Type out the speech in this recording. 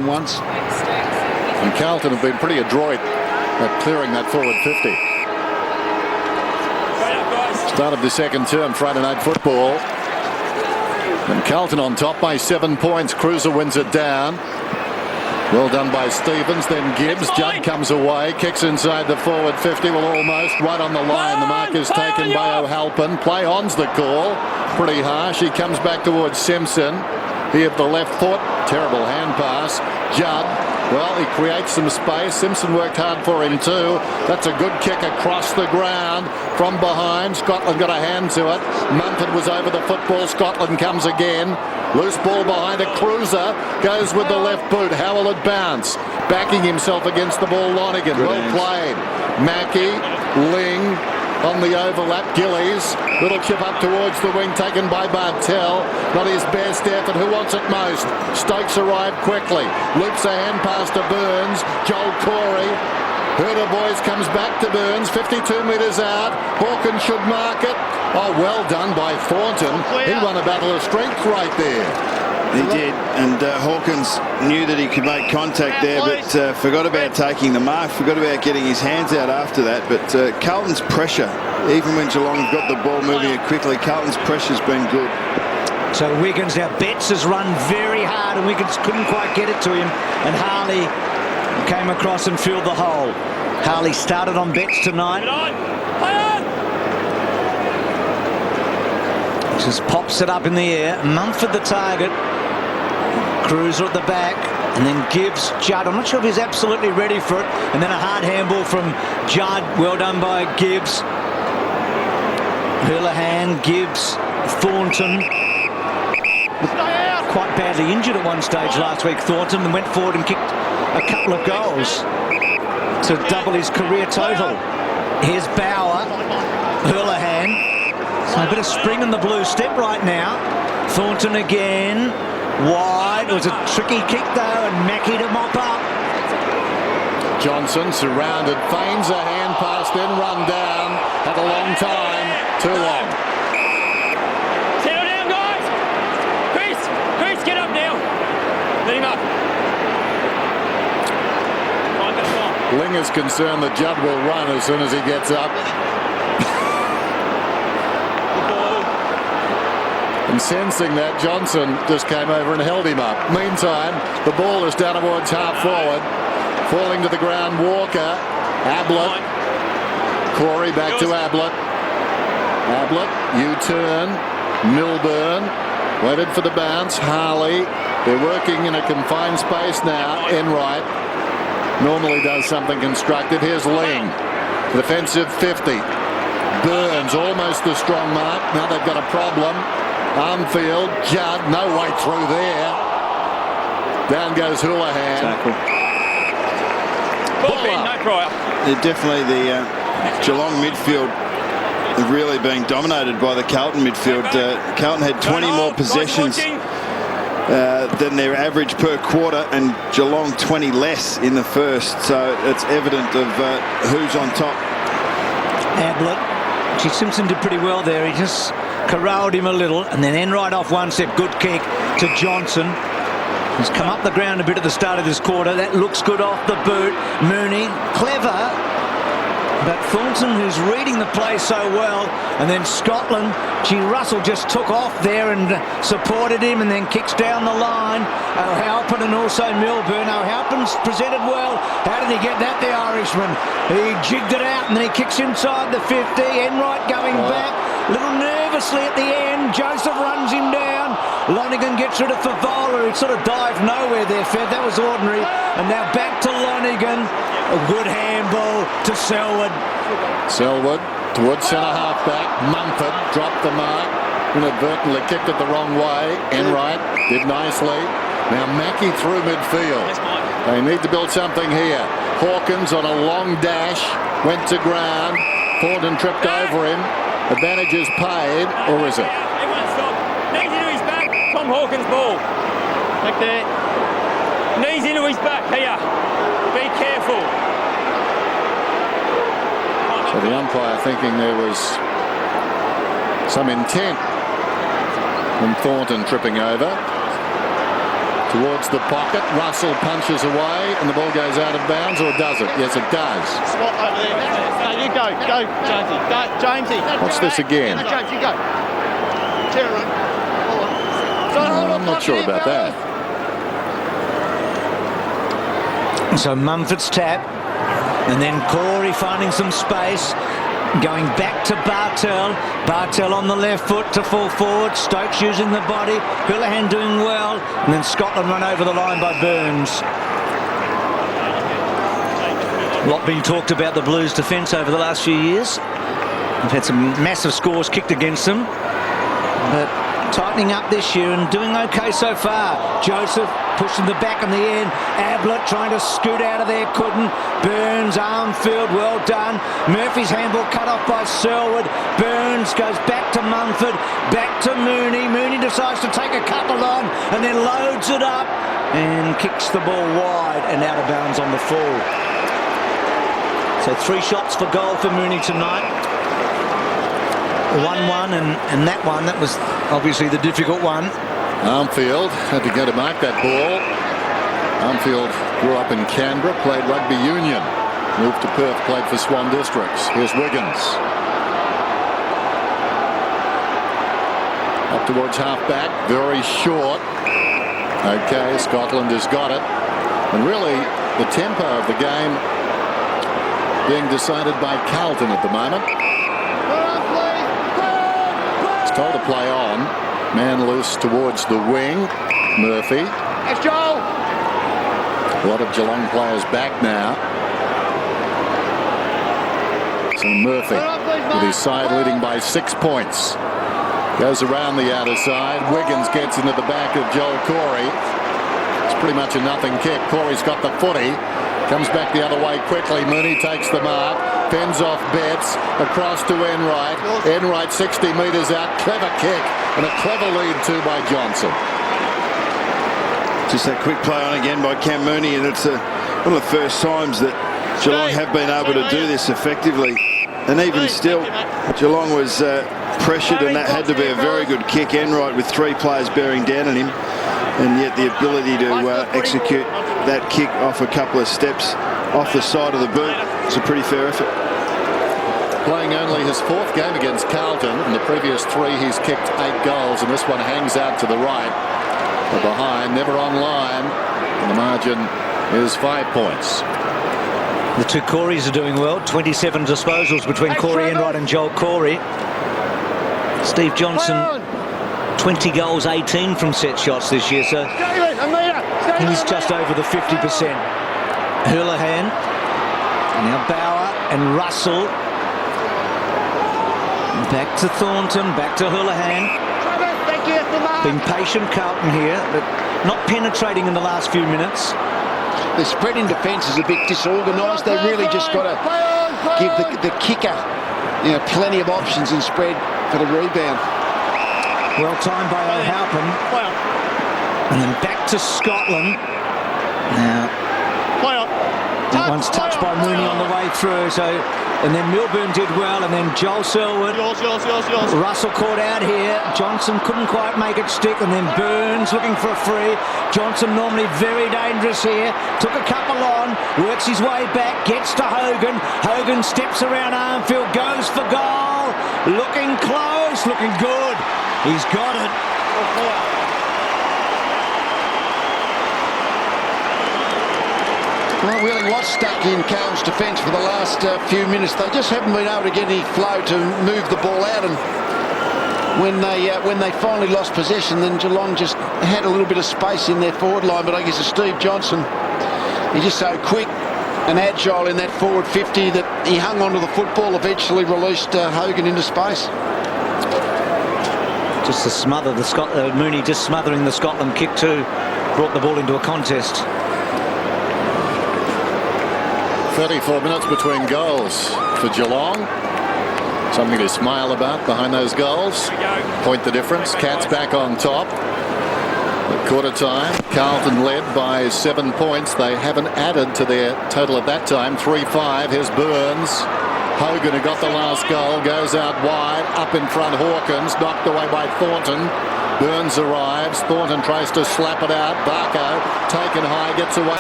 on once. And Carlton have been pretty adroit at clearing that forward 50. Start of the second term, Friday night football. And Carlton on top by 7 points. Cruiser wins it down. Well done by Stevens, then Gibbs. Judd comes away, kicks inside the forward 50, well, almost right on the line. The mark is taken by O'Halpin. Play on's the call. Pretty harsh. He comes back towards Simpson. He of the left foot. Terrible hand pass. Judd, well, he creates some space. Simpson worked hard for him too. That's a good kick across the ground from behind. Scotland got a hand to it. Mumford was over the football. Scotland comes again. Loose ball behind a Cruiser. Goes with the left boot. How will it bounce? Backing himself against the ball, Lonigan. Well played. Mackie, Ling on the overlap. Gillies. Little chip up towards the wing taken by Bartell. Not his best effort. Who wants it most? Stokes arrived quickly. Loops a hand pass to Burns. Joel Corey. Herder Boys comes back to Burns. 52 metres out. Hawkins should mark it. Oh, well done by Thornton. He won a battle of strength right there. He did, and Hawkins knew that he could make contact there, but forgot about taking the mark, forgot about getting his hands out after that. But Carlton's pressure, even when Geelong have got the ball moving it quickly, Carlton's pressure's been good. So Wiggins, now Betts has run very hard, and Wiggins couldn't quite get it to him, and Harley came across and filled the hole. Harley started on Betts tonight. Just pops it up in the air. Mumford the target. Cruiser at the back. And then Gibbs, Judd. I'm not sure if he's absolutely ready for it. And then a hard handball from Judd. Well done by Gibbs. Houlihan, Gibbs, Thornton. Quite badly injured at one stage last week, Thornton, and went forward and kicked a couple of goals to double his career total. Here's Bauer. Houlihan. So a bit of spring in the blue step right now. Thornton again. Wide. It was a tricky kick though, and Mackie to mop up. Johnson surrounded, feigns a hand pass, then run down. Had a long time. Too long. Settle down, guys. Chris, get up now. Let him up. Ling is concerned that Judd will run as soon as he gets up. And sensing that, Johnson just came over and held him up. Meantime, the ball is down towards half forward. Falling to the ground, Walker. Ablett. Corey back to Ablett. Ablett, U-turn. Milburn. Waited for the bounce. Harley. They're working in a confined space now. Enright normally does something constructive. Here's Ling. Defensive 50. Burns, almost the strong mark. Now they've got a problem. Armfield, Judd, no way through there. Down goes Houlihan. Tackle. No prior. They're definitely the Geelong midfield have really been dominated by the Carlton midfield. Carlton had 20 more possessions than their average per quarter, and Geelong 20 less in the first. So it's evident of who's on top. Ablett. Simpson did pretty well there. He just corralled him a little, and then Enright off one step. Good kick to Johnson. He's come up the ground a bit at the start of this quarter. That looks good off the boot. Mooney, clever. But Thornton, who's reading the play so well, and then Scotland, Russell just took off there and supported him, and then kicks down the line. O'Halpin and also Milburn. O'Halpin's presented well. How did he get that, the Irishman? He jigged it out, and then he kicks inside the 50. Enright going back, a little nervously at the end. Joseph runs him down. Lonigan gets rid of Favola, who sort of dived nowhere there, Fed. That was ordinary. And now back to Lonigan. A good handball to Selwood. Selwood towards centre half back. Mumford dropped the mark. Inadvertently kicked it the wrong way. Enright did nicely. Now Mackie through midfield. They need to build something here. Hawkins on a long dash. Went to ground. Thornton tripped over him. Advantage is paid, or is it? Everyone stop. Knees into his back. Tom Hawkins' ball. Back there. Knees into his back. Here. Be careful. So the umpire thinking there was some intent from Thornton tripping over. towards the pocket. Russell punches away and the ball goes out of bounds, or does it? Yes, it does. Spot over there. No, you go, Jonesy. Go, Jonesy. What's this again? No, Jones, you go. Turn around. I'm not sure about that. So Mumford's tap, and then Corey finding some space, going back to Bartel. Bartel on the left foot to fall forward. Stokes using the body. Houlihan doing well, and then Scotland run over the line by Burns. A lot being talked about the Blues' defence over the last few years. They've had some massive scores kicked against them, but tightening up this year and doing okay so far. Joseph pushing the back in the end. Ablett trying to scoot out of there, couldn't. Burns, Armfield, well done. Murphy's handball cut off by Selwood. Burns goes back to Mumford, back to Mooney. Mooney decides to take a couple on and then loads it up and kicks the ball wide and out of bounds on the full. So 3 shots for goal for Mooney tonight. 1-1, and that one, that was obviously the difficult one. Armfield had to go to mark that ball. Armfield grew up in Canberra, played rugby union, moved to Perth, played for Swan Districts. Here's Wiggins. Up towards half-back, very short. Okay, Scotland has got it. And really, the tempo of the game being decided by Carlton at the moment. Told to play on. Man loose towards the wing. Murphy. That's Joel. A lot of Geelong players back now. So Murphy with his side leading by 6 points. Goes around the outer side. Wiggins gets into the back of Joel Corey. It's pretty much a nothing kick. Corey's got the footy. Comes back the other way quickly. Mooney takes the mark. Fends off Betts, across to Enright. Enright 60 metres out. Clever kick and a clever lead too by Johnson. Just that quick play on again by Cam Mooney, and it's one of the first times that Geelong have been able to do this effectively. And even still, Geelong was pressured, and that had to be a very good kick. Enright with 3 players bearing down on him, and yet the ability to execute that kick off a couple of steps off the side of the boot. It's a pretty fair effort. Playing only his 4th game against Carlton. In the previous 3 he's kicked 8 goals, and this one hangs out to the right. But behind, never on line, and the margin is 5 points. The 2 Coreys are doing well. 27 disposals between Corey Enright and Joel Corey. Steve Johnson, 20 goals, 18 from set shots this year, so he's just over the 50%. Houlihan, now Bauer and Russell. Back to Thornton, back to Houlihan. Been patient Carlton here, but not penetrating in the last few minutes. The spread in defence is a bit disorganised. They really just got to give the kicker, plenty of options and spread for the rebound. Well timed by O'Halpin. And then back to Scotland. Now, that one's touched by Mooney on the way through. So, and then Milburn did well, and then Joel Selwood. Yours. Russell caught out here. Johnson couldn't quite make it stick, and then Burns looking for a free. Johnson normally very dangerous here. Took a couple on, works his way back, gets to Hogan. Hogan steps around Armfield, goes for goal. Looking close, looking good. He's got it. Well, really was stuck in Carlton's defence for the last few minutes. They just haven't been able to get any flow to move the ball out, and when they finally lost possession, then Geelong just had a little bit of space in their forward line. But I guess it's Steve Johnson, he's just so quick and agile in that forward 50 that he hung onto the football, eventually released Hogan into space. Just to smother the Mooney just smothering the Scotland kick too, brought the ball into a contest. 34 minutes between goals for Geelong. Something to smile about behind those goals. Point the difference. Cats back on top. At quarter time, Carlton led by 7 points. They haven't added to their total at that time. 3-5. Here's Burns. Hogan, who got the last goal, goes out wide. Up in front, Hawkins. Knocked away by Thornton. Burns arrives. Thornton tries to slap it out. Barco taken high, gets away.